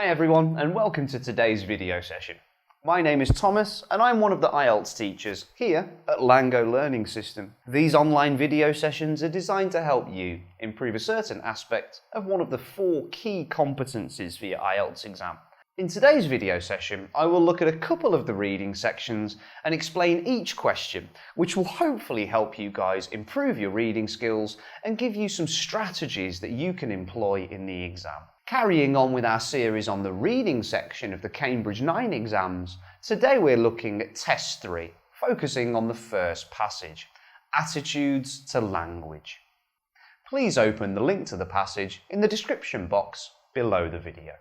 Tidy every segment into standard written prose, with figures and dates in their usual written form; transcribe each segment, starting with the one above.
Hi everyone, and welcome to today's video session. My name is Thomas, and I'm one of the IELTS teachers here at LangGo Learning System. These online video sessions are designed to help you improve a certain aspect of one of the 4 key competencies for your IELTS exam. In today's video session, I will look at a couple of the reading sections and explain each question, which will hopefully help you guys improve your reading skills and give you some strategies that you can employ in the exam. Carrying on with our series on the reading section of the Cambridge 9 exams, today we're looking at Test 3, focusing on the first passage, Attitudes to Language. Please open the link to the passage in the description box below the video.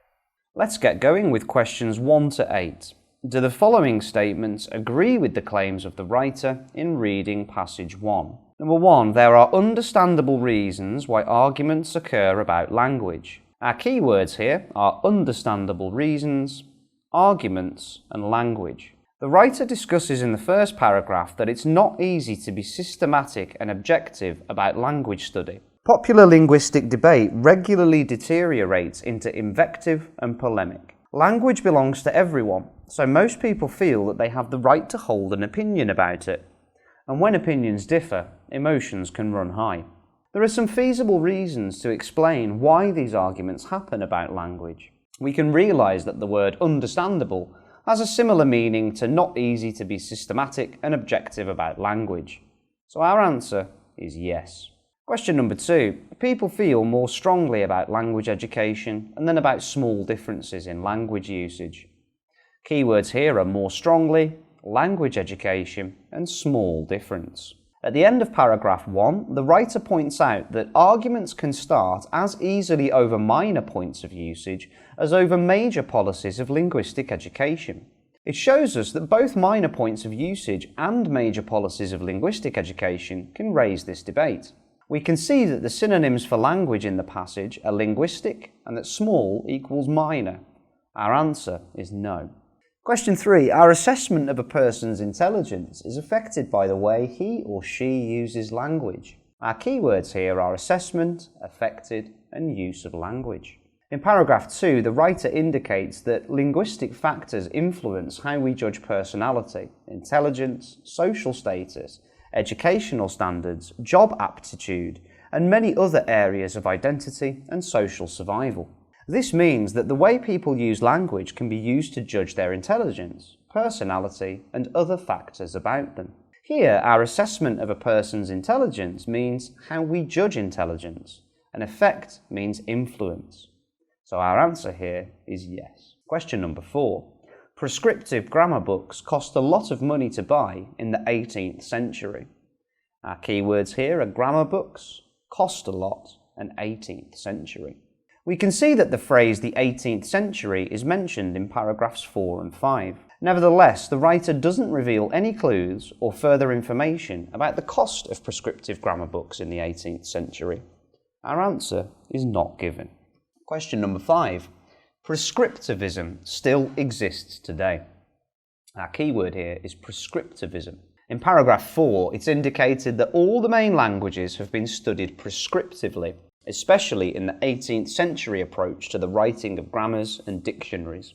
Let's get going with questions 1 to 8. Do the following statements agree with the claims of the writer in reading passage 1? Number 1, there are understandable reasons why arguments occur about language. Our keywords here are understandable reasons, arguments, and language. The writer discusses in the first paragraph that it's not easy to be systematic and objective about language study. Popular linguistic debate regularly deteriorates into invective and polemic. Language belongs to everyone, so most people feel that they have the right to hold an opinion about it. And when opinions differ, emotions can run high. There are some feasible reasons to explain why these arguments happen about language. We can realise that the word understandable has a similar meaning to not easy to be systematic and objective about language. So our answer is yes. Question number 2. People feel more strongly about language education and then about small differences in language usage. Keywords here are more strongly, language education, and small difference. At the end of paragraph 1, the writer points out that arguments can start as easily over minor points of usage as over major policies of linguistic education. It shows us that both minor points of usage and major policies of linguistic education can raise this debate. We can see that the synonyms for language in the passage are linguistic and that small equals minor. Our answer is no. Question 3. Our assessment of a person's intelligence is affected by the way he or she uses language. Our keywords here are assessment, affected, and use of language. In paragraph 2, the writer indicates that linguistic factors influence how we judge personality, intelligence, social status, educational standards, job aptitude, and many other areas of identity and social survival. This means that the way people use language can be used to judge their intelligence, personality, and other factors about them. Here, our assessment of a person's intelligence means how we judge intelligence, and effect means influence. So our answer here is yes. Question number 4. Prescriptive grammar books cost a lot of money to buy in the 18th century. Our keywords here are grammar books, cost a lot, and 18th century. We can see that the phrase the 18th century is mentioned in paragraphs 4 and 5. Nevertheless, the writer doesn't reveal any clues or further information about the cost of prescriptive grammar books in the 18th century. Our answer is not given. Question number 5. Prescriptivism still exists today. Our keyword here is prescriptivism. In paragraph 4, it's indicated that all the main languages have been studied prescriptively, especially in the 18th century approach to the writing of grammars and dictionaries.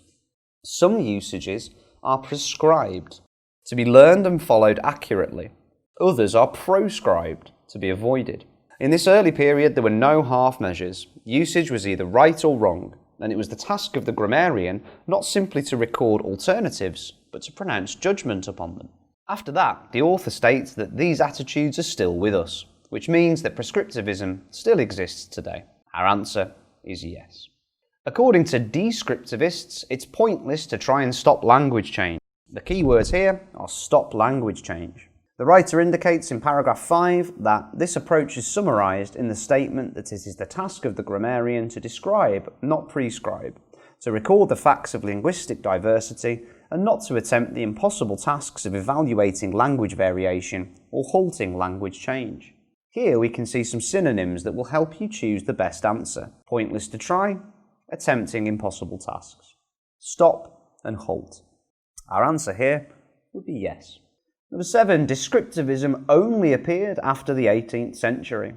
Some usages are prescribed to be learned and followed accurately. Others are proscribed to be avoided. In this early period, there were no half measures. Usage was either right or wrong, and it was the task of the grammarian not simply to record alternatives, but to pronounce judgment upon them. After that, the author states that these attitudes are still with us, which means that prescriptivism still exists today. Our answer is yes. According to descriptivists, it's pointless to try and stop language change. The key words here are stop language change. The writer indicates in paragraph 5 that this approach is summarised in the statement that it is the task of the grammarian to describe, not prescribe, to record the facts of linguistic diversity, and not to attempt the impossible tasks of evaluating language variation or halting language change. Here we can see some synonyms that will help you choose the best answer. Pointless to try, attempting impossible tasks. Stop and halt. Our answer here would be yes. Number 7, descriptivism only appeared after the 18th century.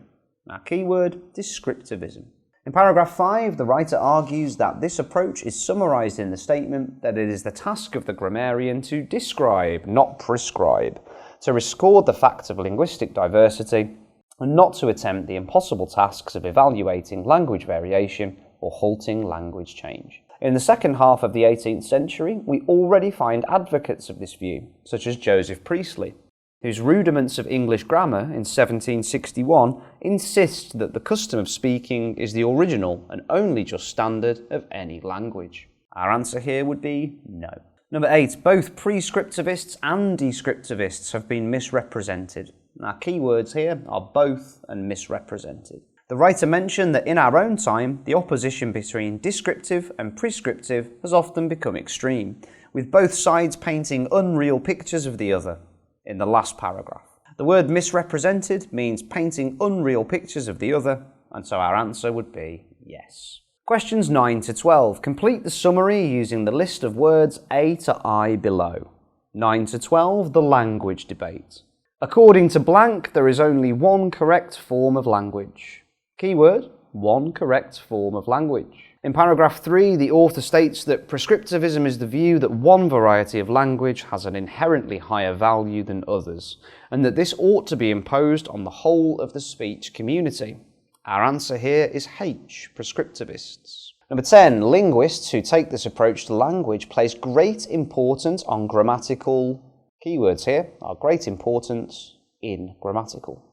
Our keyword, descriptivism. In paragraph 5, the writer argues that this approach is summarised in the statement that it is the task of the grammarian to describe, not prescribe, to record the facts of linguistic diversity, and not to attempt the impossible tasks of evaluating language variation or halting language change. In the second half of the 18th century, we already find advocates of this view, such as Joseph Priestley, whose Rudiments of English Grammar in 1761 insist that the custom of speaking is the original and only just standard of any language. Our answer here would be no. Number 8, both prescriptivists and descriptivists have been misrepresented. Our keywords here are both and misrepresented. The writer mentioned that in our own time, the opposition between descriptive and prescriptive has often become extreme, with both sides painting unreal pictures of the other. In the last paragraph, the word misrepresented means painting unreal pictures of the other, and so our answer would be yes. Questions 9 to 12. Complete the summary using the list of words A to I below. 9 to 12, the language debate. According to blank, there is only one correct form of language. Keyword, one correct form of language. In paragraph 3, the author states that prescriptivism is the view that one variety of language has an inherently higher value than others, and that this ought to be imposed on the whole of the speech community. Our answer here is H, prescriptivists. Number 10, linguists who take this approach to language place great importance on grammatical. Keywords here are great importance in grammatical.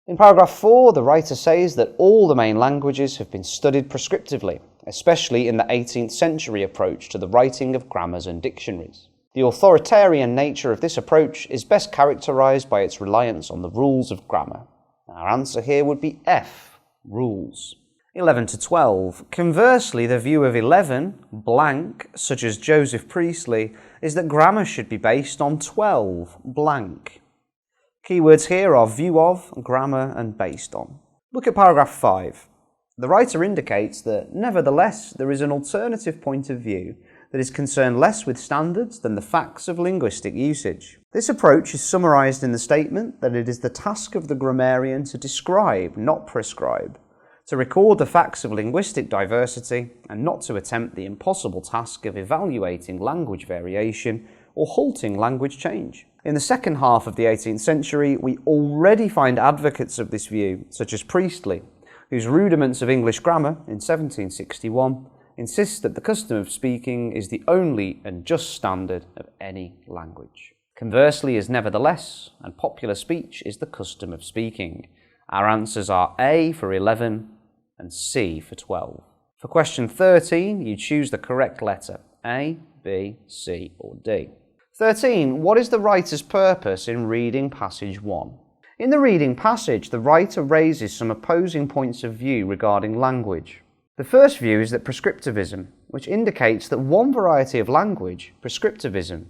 In paragraph 4, the writer says that all the main languages have been studied prescriptively, especially in the 18th century approach to the writing of grammars and dictionaries. The authoritarian nature of this approach is best characterised by its reliance on the rules of grammar. Our answer here would be F, rules. 11 to 12. Conversely, the view of 11, blank, such as Joseph Priestley, is that grammar should be based on 12, blank. Keywords here are view of, grammar, and based on. Look at paragraph 5. The writer indicates that, nevertheless, there is an alternative point of view that is concerned less with standards than the facts of linguistic usage. This approach is summarised in the statement that it is the task of the grammarian to describe, not prescribe, to record the facts of linguistic diversity, and not to attempt the impossible task of evaluating language variation or halting language change. In the second half of the 18th century, we already find advocates of this view, such as Priestley, whose Rudiments of English Grammar in 1761 insists that the custom of speaking is the only and just standard of any language. Conversely is nevertheless, and popular speech is the custom of speaking. Our answers are A for 11 and C for 12. For question 13, you choose the correct letter, A, B, C or D. 13. What is the writer's purpose in reading passage 1? In the reading passage, the writer raises some opposing points of view regarding language. The first view is that prescriptivism, which indicates that one variety of language, prescriptivism,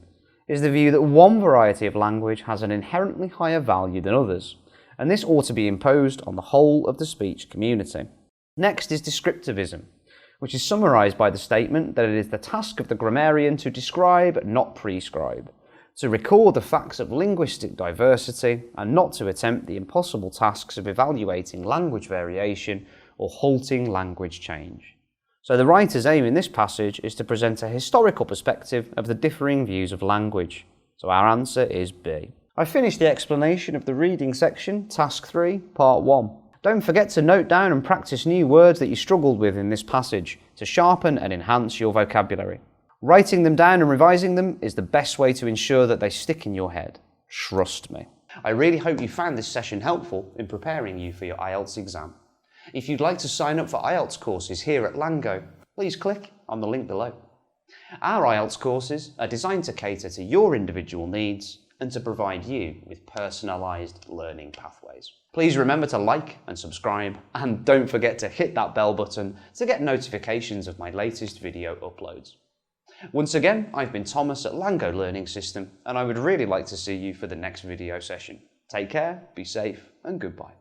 is the view that one variety of language has an inherently higher value than others, and this ought to be imposed on the whole of the speech community. Next is descriptivism, which is summarised by the statement that it is the task of the grammarian to describe, not prescribe, to record the facts of linguistic diversity, and not to attempt the impossible tasks of evaluating language variation or halting language change. So the writer's aim in this passage is to present a historical perspective of the differing views of language. So our answer is B. I finished the explanation of the reading section, Task 3, Part 1. Don't forget to note down and practice new words that you struggled with in this passage to sharpen and enhance your vocabulary. Writing them down and revising them is the best way to ensure that they stick in your head. Trust me. I really hope you found this session helpful in preparing you for your IELTS exam. If you'd like to sign up for IELTS courses here at LangGo, please click on the link below. Our IELTS courses are designed to cater to your individual needs and to provide you with personalised learning pathways. Please remember to like and subscribe, and don't forget to hit that bell button to get notifications of my latest video uploads. Once again, I've been Thomas at LangGo Learning System, and I would really like to see you for the next video session. Take care, be safe, and goodbye.